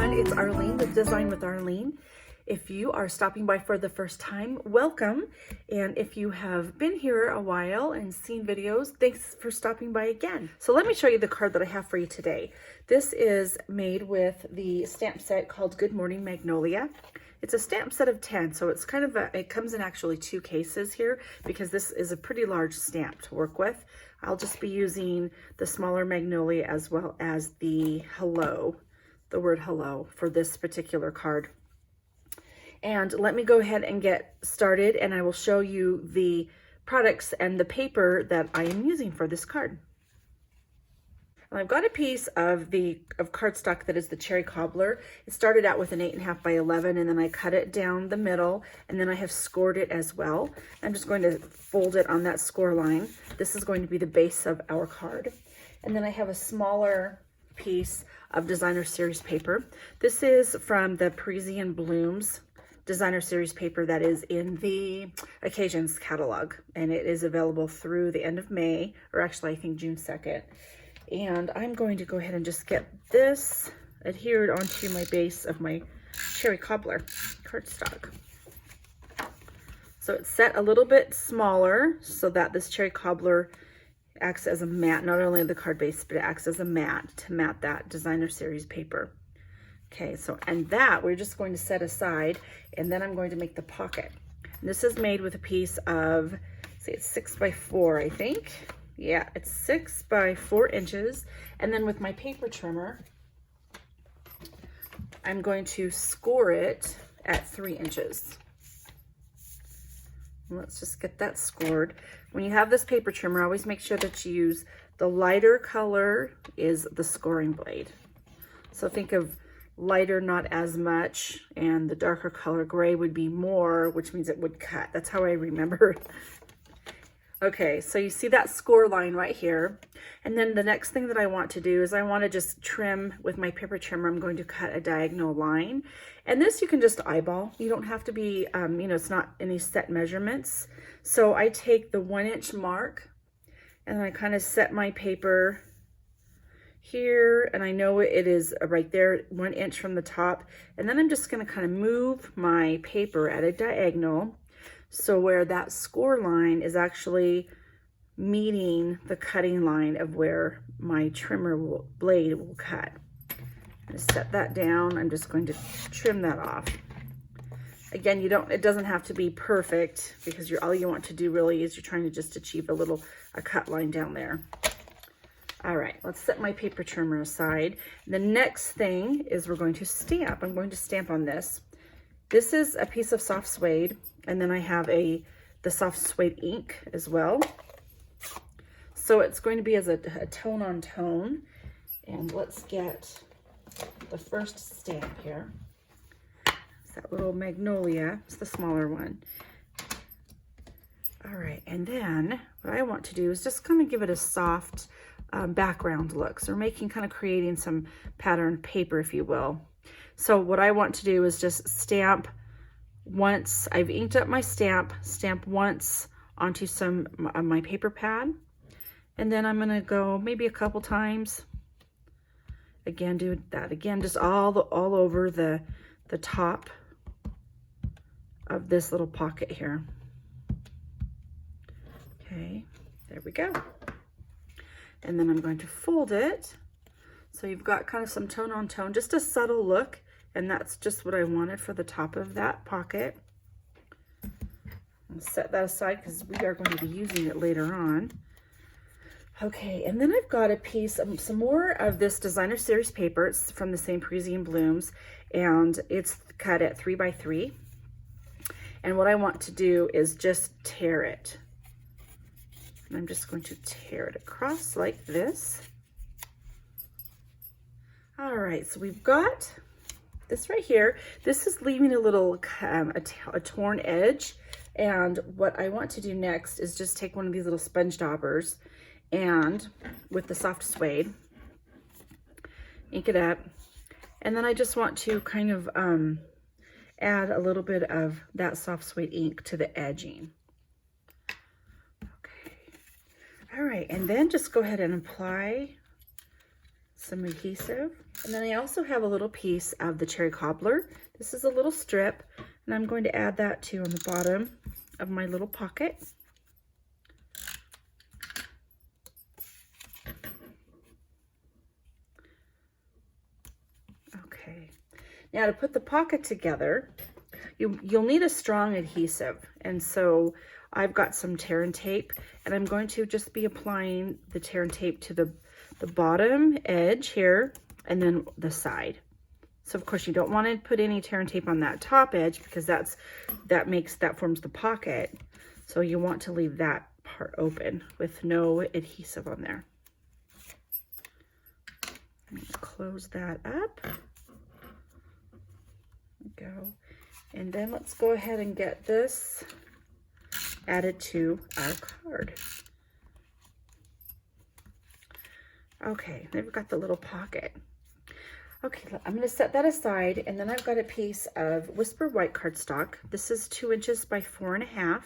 everyone, it's Arlene with Design with Arlene. If you are stopping by for the first time, welcome. And if you have been here a while and seen videos, thanks for stopping by again. So let me show you the card that I have for you today. This is made with the stamp set called Good Morning Magnolia. It's a stamp set of 10, so it's kind of it comes in actually 2 cases here because this is a pretty large stamp to work with. I'll just be using the smaller Magnolia as well as the hello, the word hello for this particular card. And let me go ahead and get started, and I will show you the products and the paper that I am using for this card. And I've got a piece of cardstock that is the cherry cobbler. It started out with an 8.5 by 11, and then I cut it down the middle, and then I have scored it as well. I'm just going to fold it on that score line. This is going to be the base of our card. And then I have a smaller piece of designer series paper. This is from the Parisian Blossoms designer series paper that is in the occasions catalog, and it is available through the end of May, or actually I think June 2nd. And I'm going to go ahead and just get this adhered onto my base of my cherry cobbler cardstock. So it's set a little bit smaller so that this cherry cobbler acts as a mat, not only the card base, but it acts as a mat to mat that designer series paper. Okay, so, and that we're just going to set aside, and then I'm going to make the pocket. And this is made with a piece of, say it's 6 by 4, I think. Yeah, it's 6 by 4 inches. And then with my paper trimmer, I'm going to score it at 3 inches. Let's just get that scored. When you have this paper trimmer, always make sure that you use the lighter color is the scoring blade. So think of lighter, not as much, and the darker color, gray, would be more, which means it would cut. That's how I remember. Okay, so you see that score line right here. And then the next thing that I want to do is I want to just trim with my paper trimmer. I'm going to cut a diagonal line. And this you can just eyeball. You don't have to be, it's not any set measurements. So I take the 1-inch mark and I kind of set my paper here, and I know it is right there, 1 inch from the top. And then I'm just going to kind of move my paper at a diagonal, so where that score line is actually meeting the cutting line of where my blade will cut. I'm going to set that down. I'm just going to trim that off. Again, it doesn't have to be perfect, because all you want to do really is you're trying to just achieve a cut line down there. All right, let's set my paper trimmer aside. The next thing is we're going to stamp. I'm going to stamp on this. This is a piece of soft suede, and then I have the soft suede ink as well. So it's going to be as a tone on tone. And let's get the first stamp here. It's that little Magnolia. It's the smaller one. All right, and then what I want to do is just kind of give it a soft background look. So we're creating some patterned paper, if you will. So what I want to do is just stamp once. I've inked up my stamp once onto some of my paper pad, and then I'm gonna go maybe a couple times. Again, do that again, just all over the top of this little pocket here. Okay, there we go. And then I'm going to fold it. So you've got kind of some tone on tone, just a subtle look. And that's just what I wanted for the top of that pocket. I'll set that aside because we are going to be using it later on. Okay, and then I've got a piece of some more of this designer series paper. It's from the same Parisian Blossoms, and it's cut at 3 by 3. And what I want to do is just tear it. And I'm just going to tear it across like this. All right, so we've got this right here. This is leaving a little a torn edge. And what I want to do next is just take one of these little sponge daubers and with the soft suede, ink it up. And then I just want to kind of add a little bit of that soft suede ink to the edging. All right, and then just go ahead and apply some adhesive. And then I also have a little piece of the cherry cobbler. This is a little strip, and I'm going to add that too on the bottom of my little pocket. Okay, now to put the pocket together, you'll need a strong adhesive, and so I've got some tear and tape, and I'm going to just be applying the tear and tape to the bottom edge here and then the side. So of course you don't want to put any tear and tape on that top edge because that forms the pocket. So you want to leave that part open with no adhesive on there. Let me close that up. There we go. And then let's go ahead and get this added to our card. Okay, then we've got the little pocket. Okay, I'm going to set that aside, and then I've got a piece of Whisper White cardstock. This is 2 inches by 4.5,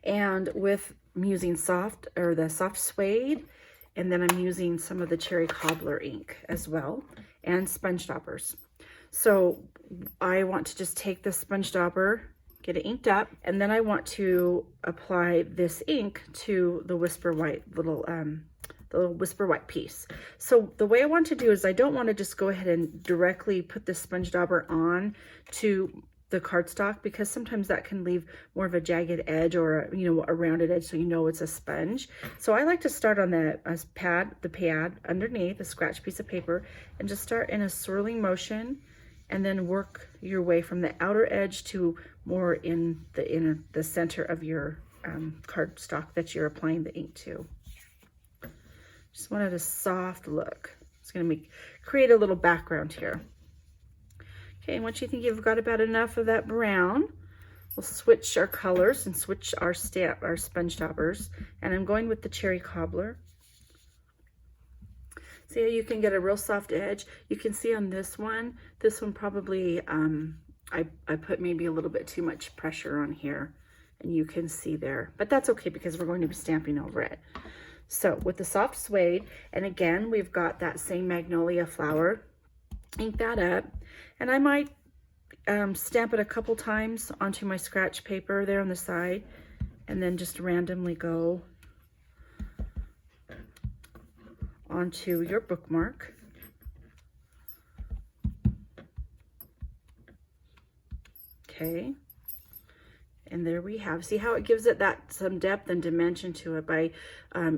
and I'm using the soft suede, and then I'm using some of the cherry cobbler ink as well, and sponge daubers. So I want to just take the sponge dauber, get it inked up, and then I want to apply this ink to the Whisper White the little Whisper White piece. So the way I want to do is I don't want to just go ahead and directly put the sponge dauber on to the cardstock, because sometimes that can leave more of a jagged edge or a rounded edge, so it's a sponge. So I like to start on the pad underneath a scratch piece of paper and just start in a swirling motion, and then work your way from the outer edge to more in the center of your cardstock that you're applying the ink to. Just wanted a soft look. It's going to create a little background here. Okay, and once you think you've got about enough of that brown, we'll switch our colors and switch our sponge daubers. And I'm going with the cherry cobbler. See how you can get a real soft edge? You can see on this one probably, I put maybe a little bit too much pressure on here, and you can see there. But that's okay because we're going to be stamping over it. So with the soft suede, and again, we've got that same magnolia flower, ink that up, and I might stamp it a couple times onto my scratch paper there on the side, and then just randomly go onto your bookmark. Okay. And there we have, see how it gives it some depth and dimension to it by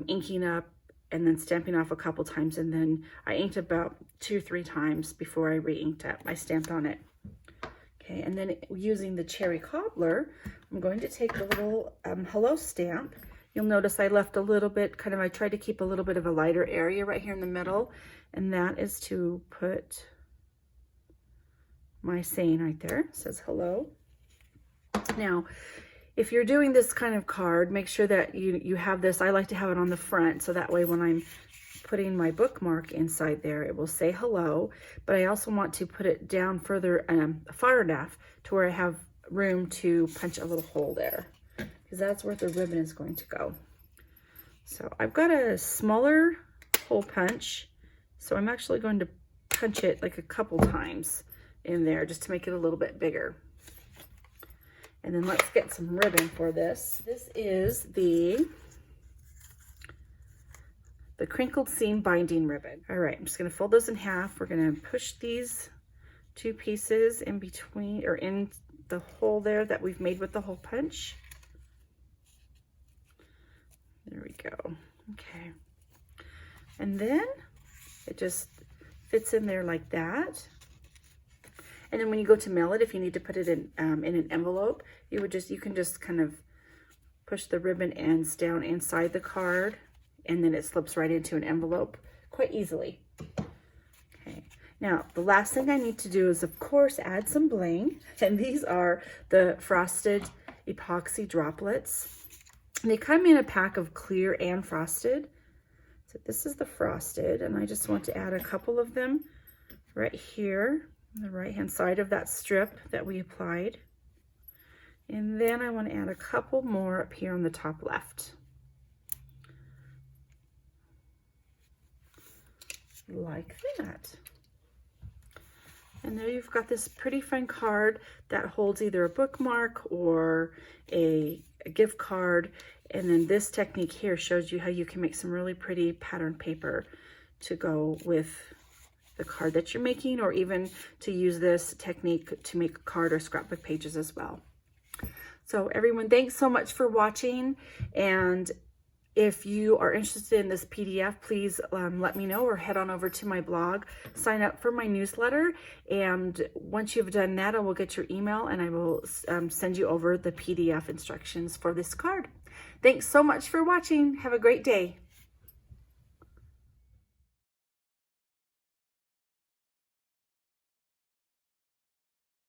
inking up and then stamping off a couple times. And then I inked about 2 or 3 times before I re-inked up. I stamped on it. Okay, and then using the cherry cobbler, I'm going to take the little hello stamp. You'll notice I left a little bit, I tried to keep a little bit of a lighter area right here in the middle. And that is to put my saying right there. It says hello. Now, if you're doing this kind of card, make sure that you have this. I like to have it on the front, so that way when I'm putting my bookmark inside there, it will say hello. But I also want to put it down further, far enough to where I have room to punch a little hole there, because that's where the ribbon is going to go. So I've got a smaller hole punch, so I'm actually going to punch it like a couple times in there just to make it a little bit bigger. And then let's get some ribbon for this. This is the crinkled seam binding ribbon. All right, I'm just gonna fold those in half. We're gonna push these 2 pieces in between, or in the hole there that we've made with the hole punch. There we go, okay. And then it just fits in there like that. And then when you go to mail it, if you need to put it in an envelope, you can just kind of push the ribbon ends down inside the card, and then it slips right into an envelope quite easily. Okay. Now, the last thing I need to do is, of course, add some bling. And these are the frosted epoxy droplets. And they come in a pack of clear and frosted. So this is the frosted, and I just want to add a couple of them right here on the right hand side of that strip that we applied. And then I want to add a couple more up here on the top left. like that. And there you've got this pretty fun card that holds either a bookmark or a gift card. And then this technique here shows you how you can make some really pretty pattern paper to go with the card that you're making, or even to use this technique to make a card or scrapbook pages as well. So everyone, thanks so much for watching. And if you are interested in this PDF, please let me know, or head on over to my blog, sign up for my newsletter. And once you've done that, I will get your email and I will send you over the PDF instructions for this card. Thanks so much for watching. Have a great day.